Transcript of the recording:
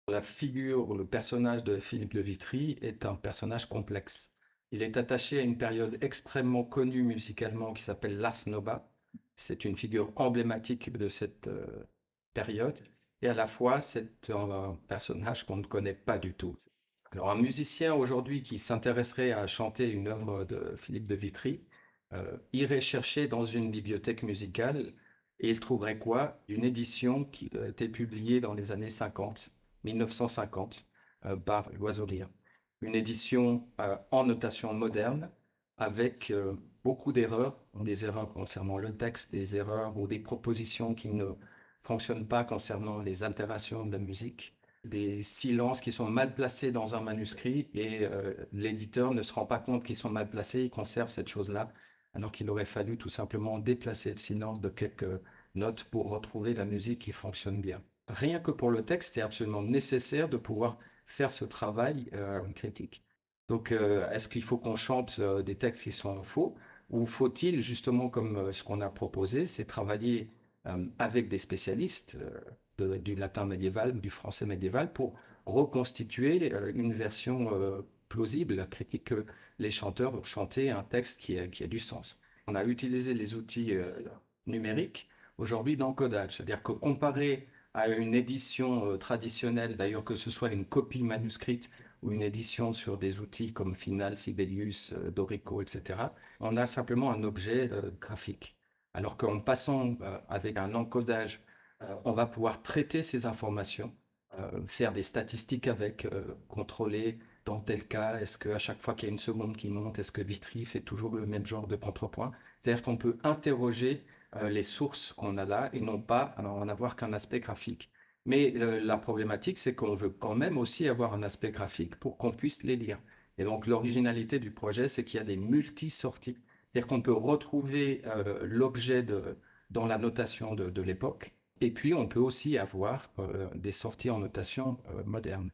La figure ou le personnage de Philippe de Vitry est un personnage complexe. Il est attaché à une période extrêmement connue musicalement qui s'appelle l'Ars Nova. C'est une figure emblématique de cette période. Et à la fois, c'est un personnage qu'on ne connaît pas du tout. Alors, un musicien aujourd'hui qui s'intéresserait à chanter une œuvre de Philippe de Vitry irait chercher dans une bibliothèque musicale et il trouverait quoi? Une édition qui a été publiée dans les années 50, 1950, par Loiselier. Une édition en notation moderne avec beaucoup d'erreurs, des erreurs concernant le texte, des erreurs ou des propositions qui ne fonctionnent pas concernant les altérations de la musique, des silences qui sont mal placés dans un manuscrit et l'éditeur ne se rend pas compte qu'ils sont mal placés, il conserve cette chose-là, alors qu'il aurait fallu tout simplement déplacer le silence de quelques notes pour retrouver la musique qui fonctionne bien. Rien que pour le texte, c'est absolument nécessaire de pouvoir faire ce travail critique. Donc, est-ce qu'il faut qu'on chante des textes qui sont faux ou faut-il justement, comme ce qu'on a proposé, c'est travailler avec des spécialistes du latin médiéval ou du français médiéval pour reconstituer une version plausible, critique, que les chanteurs ont chanté un texte qui a du sens. On a utilisé les outils numériques aujourd'hui d'encodage, c'est-à-dire que comparé à une édition traditionnelle, d'ailleurs que ce soit une copie manuscrite ou une édition sur des outils comme Final, Sibelius, Dorico, etc., on a simplement un objet graphique. Alors qu'en passant avec un encodage, on va pouvoir traiter ces informations, faire des statistiques avec, contrôler dans tel cas, est-ce qu'à chaque fois qu'il y a une seconde qui monte, est-ce que Vitry fait toujours le même genre de contrepoint? C'est-à-dire qu'on peut interroger les sources qu'on a là et non pas en avoir qu'un aspect graphique. Mais la problématique, c'est qu'on veut quand même aussi avoir un aspect graphique pour qu'on puisse les lire. Et donc l'originalité du projet, c'est qu'il y a des multi-sorties. C'est-à-dire qu'on peut retrouver l'objet dans la notation de l'époque. Et puis, on peut aussi avoir des sorties en notation moderne.